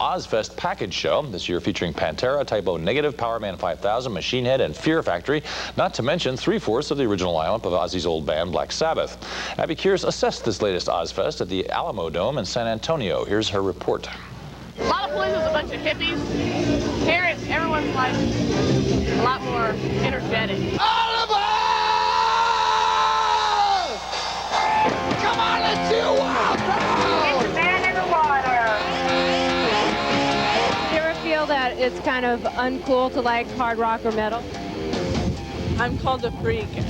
Ozzfest package show, this year featuring Pantera, Type O Negative, Powerman 5000, Machine Head, and Fear Factory, not to mention 3/4 of the original lineup of Ozzy's old band, Black Sabbath. Abby Kears assessed this latest Ozzfest at the Alamo Dome in San Antonio. Here's her report. A lot of places, a bunch of hippies. Here, everyone's like a lot more energetic. All of us! Come on, let's do wild! Get your man in the water. Do you ever feel that it's kind of uncool to like hard rock or metal? I'm called a freak. It's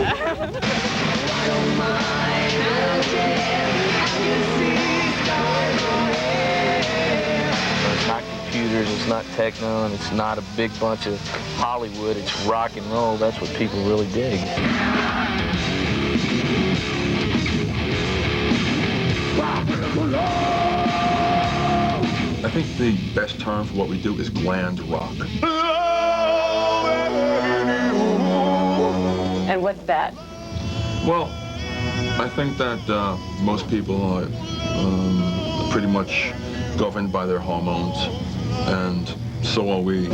not computers, it's not techno, and it's not a big bunch of Hollywood. It's rock and roll. That's what people really dig. I think the best term for what we do is gland rock. And what's that? Well, I think that most people are pretty much governed by their hormones, and so are we.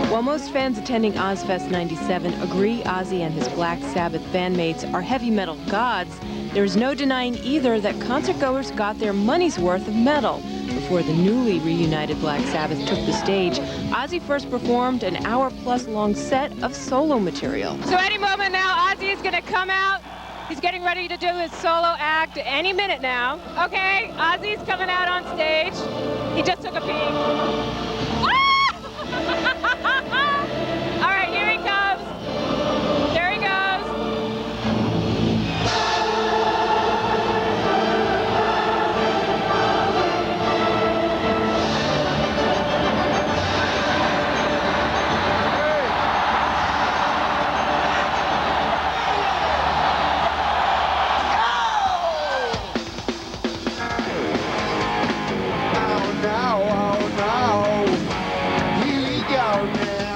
While most fans attending Ozzfest 97 agree Ozzy and his Black Sabbath bandmates are heavy metal gods, there's no denying either that concertgoers got their money's worth of metal. Before the newly reunited Black Sabbath took the stage, Ozzy first performed an hour-plus long set of solo material. So any moment now, Ozzy is going to come out. He's getting ready to do his solo act any minute now. Okay, Ozzy's coming out on stage. He just took a peek. Ah! All right, here he comes. There he goes.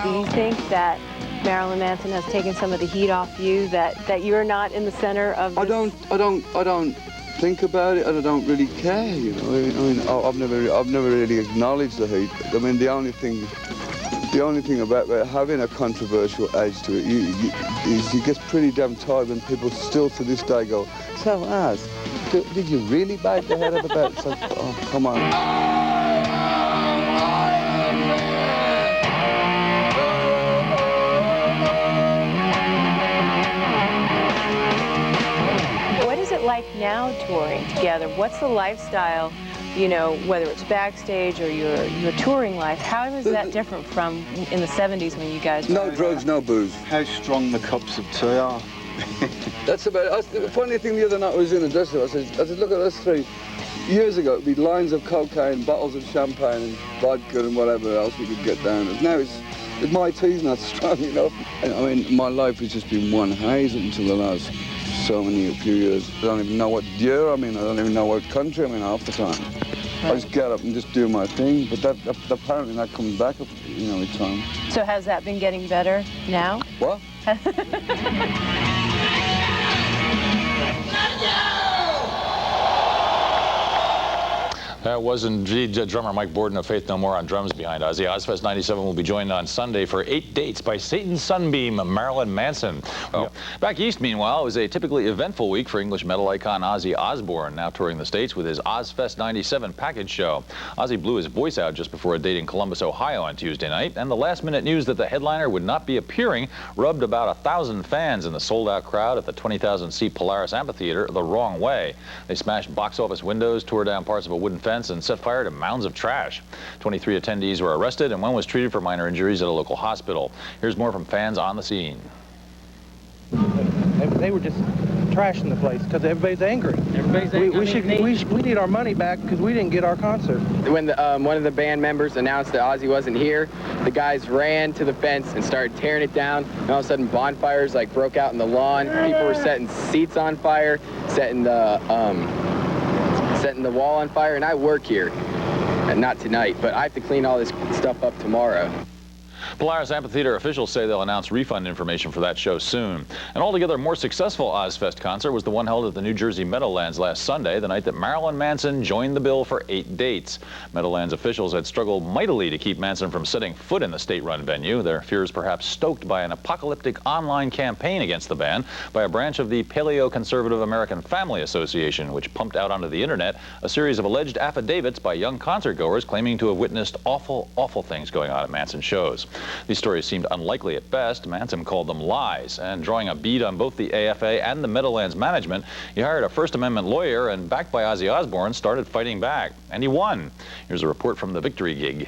Do you think that Marilyn Manson has taken some of the heat off you, that you're not in the center of this? I don't think about it, and I don't really care, you know. I mean, I've never really acknowledged the heat. I mean, the only thing about having a controversial edge to it, is you get pretty damn tired when people still to this day go, "So, Az, did you really bite the head of the bat?" It's like, oh, come on. What is it like now touring together? What's the lifestyle, you know, whether it's backstage or your touring life? How is that different from in the 70s when you guys No drugs, no booze. How strong the cups of tea are. That's about it. The funny thing the other night I was in the dressing room, I said, look at us three. Years ago, it'd be lines of cocaine, bottles of champagne and vodka and whatever else we could get down. Now my tea's not strong enough. I mean, my life has just been one haze up until the last few years. I don't even know what year I'm in. I don't even know what country I'm in half the time. I just get up and just do my thing, but that apparently that comes back up, you know, with time. So has that been getting better now? What? That was indeed drummer Mike Borden of Faith No More on drums behind Ozzy. Ozzfest 97 will be joined on Sunday for 8 dates by Satan's Sunbeam, Marilyn Manson. Well, back east, meanwhile, it was a typically eventful week for English metal icon Ozzy Osbourne, now touring the States with his Ozzfest 97 package show. Ozzy blew his voice out just before a date in Columbus, Ohio on Tuesday night, and the last-minute news that the headliner would not be appearing rubbed about 1,000 fans in the sold-out crowd at the 20,000-seat Polaris Amphitheater the wrong way. They smashed box office windows, tore down parts of a wooden fence, and set fire to mounds of trash. 23 attendees were arrested, and one was treated for minor injuries at a local hospital. Here's more from fans on the scene. They were just trashing the place because everybody's angry. We need our money back because we didn't get our concert. When one of the band members announced that Ozzy wasn't here, the guys ran to the fence and started tearing it down. And all of a sudden, bonfires broke out in the lawn. People were setting seats on fire, setting the wall on fire. And I work here, and not tonight, but I have to clean all this stuff up tomorrow. Polaris Amphitheater officials say they'll announce refund information for that show soon. An altogether more successful Ozzfest concert was the one held at the New Jersey Meadowlands last Sunday, the night that Marilyn Manson joined the bill for 8 dates. Meadowlands officials had struggled mightily to keep Manson from setting foot in the state-run venue, their fears perhaps stoked by an apocalyptic online campaign against the band by a branch of the Paleo-Conservative American Family Association, which pumped out onto the internet a series of alleged affidavits by young concertgoers claiming to have witnessed awful, awful things going on at Manson shows. These stories seemed unlikely at best. Manson called them lies, and drawing a bead on both the AFA and the Meadowlands management, he hired a First Amendment lawyer and, backed by Ozzy Osbourne, started fighting back. And he won. Here's a report from the victory gig.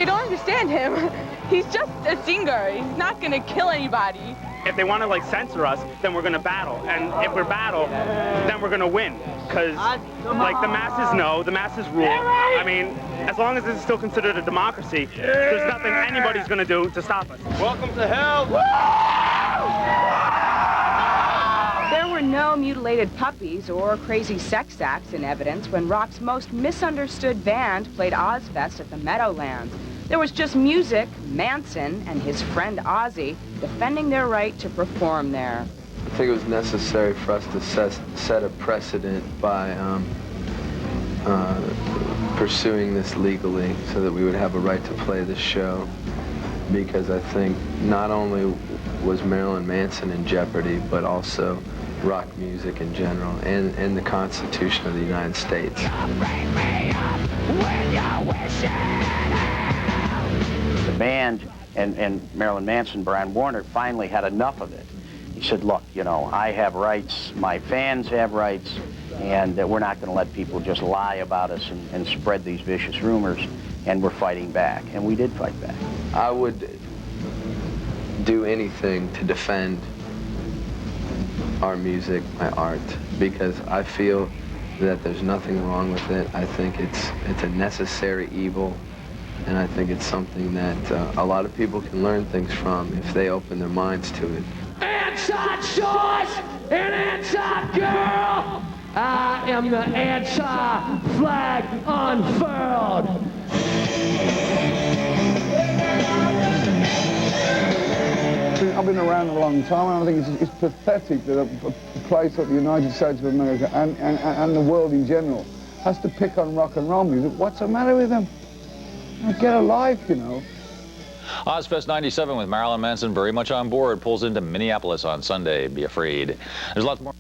You don't understand him. He's just a singer. He's not going to kill anybody. If they want to like censor us, then we're going to battle. And if we're battle, then we're going to win. Because like the masses know, the masses rule. I mean, as long as this is still considered a democracy, there's nothing anybody's going to do to stop us. Welcome to hell. There were no mutilated puppies or crazy sex acts in evidence when rock's most misunderstood band played Ozzfest at the Meadowlands. There was just music, Manson, and his friend Ozzy defending their right to perform there. I think it was necessary for us to set a precedent by pursuing this legally so that we would have a right to play the show, because I think not only was Marilyn Manson in jeopardy, but also rock music in general, and the Constitution of the United States. The band and Marilyn Manson, Brian Warner, finally had enough of it. He said, look, you know, I have rights, my fans have rights, and we're not going to let people just lie about us and spread these vicious rumors, and we're fighting back. And we did fight back. I would do anything to defend our music, my art, because I feel that there's nothing wrong with it. I think it's a necessary evil, and I think it's something that a lot of people can learn things from if they open their minds to it. Anti-choice and anti-girl. I am the anti-flag unfurled. I've been around a long time, and I think it's pathetic that a place like the United States of America and the world in general has to pick on rock and roll music. What's the matter with them? Get a life, you know. Ozzfest 97 with Marilyn Manson very much on board pulls into Minneapolis on Sunday. Be afraid. There's lots more.